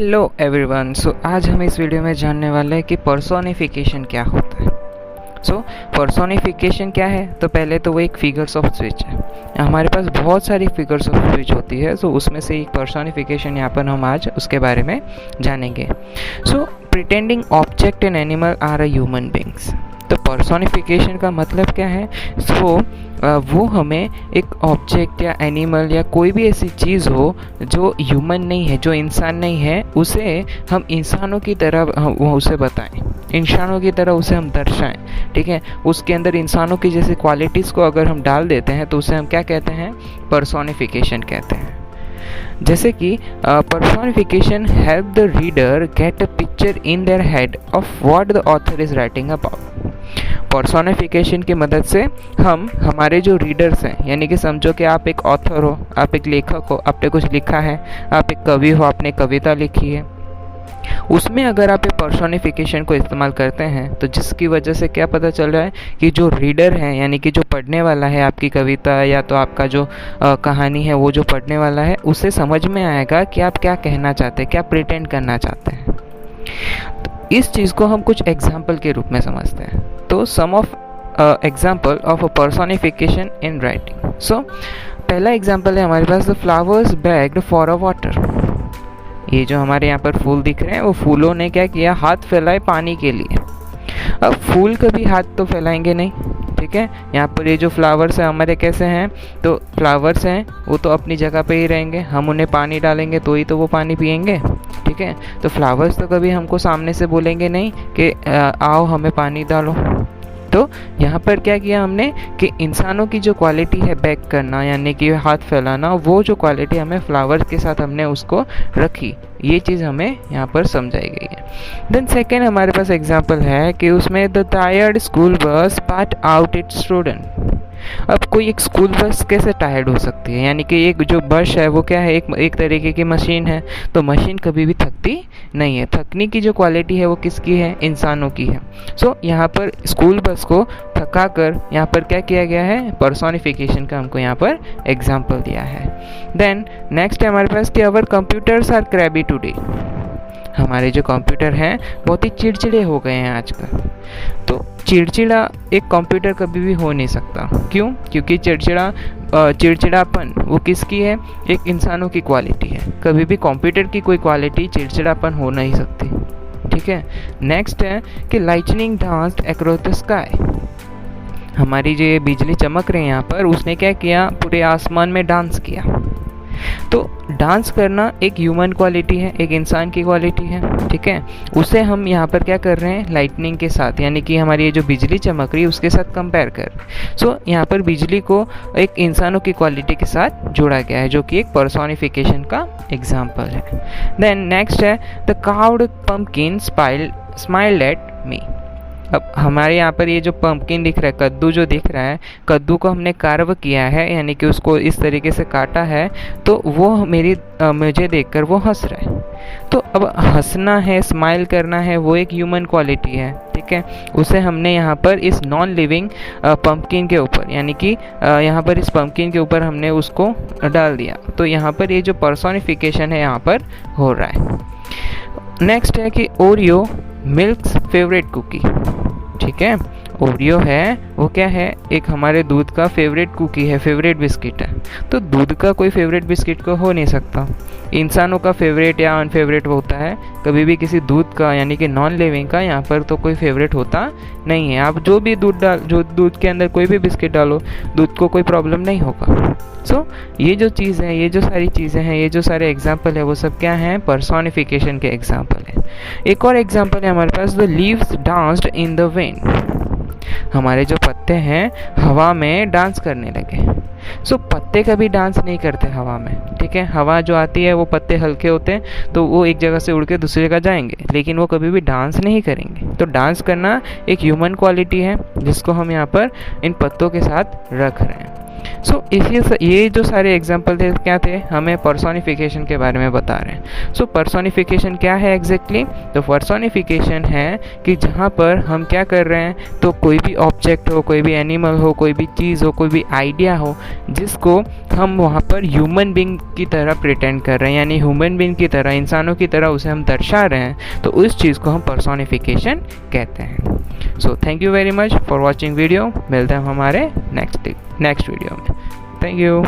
Hello everyone. आज हम इस वीडियो में जानने वाले हैं कि पर्सोनिफिकेशन क्या होता है। पर्सोनिफिकेशन क्या है? तो पहले तो वो एक फिगर्स ऑफ स्पीच है। हमारे पास बहुत सारी फिगर्स ऑफ स्पीच होती है, उसमें से एक पर्सोनिफिकेशन यहाँ पर हम आज उसके बारे में जानेंगे। Pretending object and animal are a human beings. तो पर्सोनिफिकेशन का मतलब क्या है? वो हमें एक ऑब्जेक्ट या एनिमल या कोई भी ऐसी चीज़ हो जो ह्यूमन नहीं है, जो इंसान नहीं है, उसे हम इंसानों की तरह उसे बताएं, इंसानों की तरह उसे हम दर्शाएं। ठीक है, उसके अंदर इंसानों की जैसी क्वालिटीज़ को अगर हम डाल देते हैं तो उसे हम क्या कहते हैं? पर्सोनिफिकेशन कहते हैं। जैसे कि personification help the reader get a picture in their head of what the author is writing about. Personification की मदद से हम हमारे जो रीडर्स हैं, यानी कि समझो कि आप एक ऑथर हो, आप एक लेखक हो, आपने कुछ लिखा है, आप एक कवि हो, आपने कविता लिखी है, उसमें अगर आप ये पर्सोनिफिकेशन को इस्तेमाल करते हैं तो जिसकी वजह से क्या पता चल रहा है कि जो रीडर है, यानी कि जो पढ़ने वाला है आपकी कविता या तो आपका जो कहानी है, वो जो पढ़ने वाला है, उसे समझ में आएगा कि आप क्या कहना चाहते हैं, क्या प्रिटेंड करना चाहते हैं। तो इस चीज़ को हम कुछ एग्जाम्पल के रूप में समझते हैं। तो some of example of a personification in writing. पहला एग्जाम्पल है हमारे पास, the flowers begged for a water. ये जो हमारे यहाँ पर फूल दिख रहे हैं, वो फूलों ने क्या किया? हाथ फैलाए पानी के लिए। अब फूल कभी हाथ तो फैलाएंगे नहीं, ठीक है। यहाँ पर ये जो फ्लावर्स हैं हमारे कैसे हैं? तो फ्लावर्स हैं, वो तो अपनी जगह पे ही रहेंगे, हम उन्हें पानी डालेंगे तो ही तो वो पानी पिएंगे, ठीक है। तो फ्लावर्स तो कभी हमको सामने से बोलेंगे नहीं कि आओ हमें पानी डालो। तो यहाँ पर क्या किया हमने कि इंसानों की जो क्वालिटी है बैक करना, यानी कि हाथ फैलाना, वो जो क्वालिटी हमें फ्लावर्स के साथ हमने उसको रखी, ये चीज़ हमें यहाँ पर समझाई गई है। देन सेकेंड हमारे पास एग्जांपल है कि उसमें the tired school bus part out it's student. अब कोई एक स्कूल बस कैसे टायर्ड हो सकती है? यानी कि एक जो बस है वो क्या है? एक तरीके की मशीन है। तो मशीन कभी भी थकती नहीं है। थकने की जो क्वालिटी है वो किसकी है? इंसानों की है। यहाँ पर स्कूल बस को थका कर यहाँ पर क्या किया गया है? पर्सोनिफिकेशन का हमको यहाँ पर एग्जाम्पल दिया है। देन नेक्स्ट है हमारे पास कि अवर कंप्यूटर्स आर क्रैबी टुडे। हमारे जो कंप्यूटर हैं बहुत ही चिड़चिड़े हो गए हैं आजकल। तो चिड़चिड़ा एक कंप्यूटर कभी भी हो नहीं सकता। क्यों? क्योंकि चिड़चिड़ापन वो किसकी है? एक इंसानों की क्वालिटी है। कभी भी कंप्यूटर की कोई क्वालिटी चिड़चिड़ापन हो नहीं सकती, ठीक है। नेक्स्ट है कि lightning danced across the sky. हमारी जो ये बिजली चमक रही है यहाँ पर, उसने क्या किया? पूरे आसमान में डांस किया। तो डांस करना एक ह्यूमन क्वालिटी है, एक इंसान की क्वालिटी है, ठीक है। उसे हम यहाँ पर क्या कर रहे हैं? लाइटनिंग के साथ, यानी कि हमारी ये जो बिजली चमक रही है उसके साथ कंपेयर कर। यहाँ पर बिजली को एक इंसानों की क्वालिटी के साथ जोड़ा गया है, जो कि एक पर्सोनिफिकेशन का एग्जाम्पल है। देन नेक्स्ट है the cowed pumpkin smiled at me. अब हमारे यहाँ पर ये जो पंपकिन दिख रहा है, कद्दू जो दिख रहा है, कद्दू को हमने कार्व किया है, यानी कि उसको इस तरीके से काटा है, तो वो मुझे देखकर वो हंस रहा है। तो अब हंसना है, स्माइल करना है, वो एक ह्यूमन क्वालिटी है, ठीक है। उसे हमने यहाँ पर इस नॉन लिविंग पंपकिन के ऊपर, यानी कि यहाँ पर इस पंपकिन के ऊपर हमने उसको डाल दिया। तो यहाँ पर ये जो पर्सोनिफिकेशन है यहाँ पर हो रहा है। नेक्स्ट है कि ओरियो मिल्क्स फेवरेट कुकी, ठीक है। ओरियो है वो क्या है? एक हमारे दूध का फेवरेट कुकी है, फेवरेट बिस्किट है। तो दूध का कोई फेवरेट बिस्किट को हो नहीं सकता। इंसानों का फेवरेट या अनफेवरेट होता है, कभी भी किसी दूध का, यानी कि नॉन लिविंग का यहाँ पर तो कोई फेवरेट होता नहीं है। आप जो भी दूध के अंदर कोई भी बिस्किट डालो, दूध को कोई प्रॉब्लम नहीं होगा। ये जो चीज़ है, ये जो सारी चीज़ें हैं, ये जो सारे एग्जाम्पल है, वो सब क्या हैं? पर्सोनिफिकेशन के एग्जाम्पल है। एक और एग्जाम्पल है हमारे पास, the leaves danced in the wind. हमारे जो पत्ते हैं हवा में डांस करने लगे। पत्ते कभी डांस नहीं करते हवा में, ठीक है। हवा जो आती है वो पत्ते हल्के होते हैं तो वो एक जगह से उड़ के दूसरी जगह जाएंगे, लेकिन वो कभी भी डांस नहीं करेंगे। तो डांस करना एक ह्यूमन क्वालिटी है जिसको हम यहाँ पर इन पत्तों के साथ रख रहे हैं। सो ये जो सारे एग्जाम्पल थे क्या थे, हमें पर्सोनिफिकेशन के बारे में बता रहे हैं। सो पर्सोनिफिकेशन क्या है एग्जैक्टली? तो पर्सोनिफिकेशन है कि जहाँ पर हम क्या कर रहे हैं, तो कोई भी ऑब्जेक्ट हो, कोई भी एनिमल हो, कोई भी चीज़ हो, कोई भी आइडिया हो, जिसको हम वहाँ पर ह्यूमन बींग की तरह प्रिटेंड कर रहे हैं, यानी ह्यूमन बींग की तरह, इंसानों की तरह उसे हम दर्शा रहे हैं, तो उस चीज़ को हम पर्सोनिफिकेशन कहते हैं। So thank you very much for watching video. मिलते हैं हमारे नेक्स्ट वीडियो में। Thank you.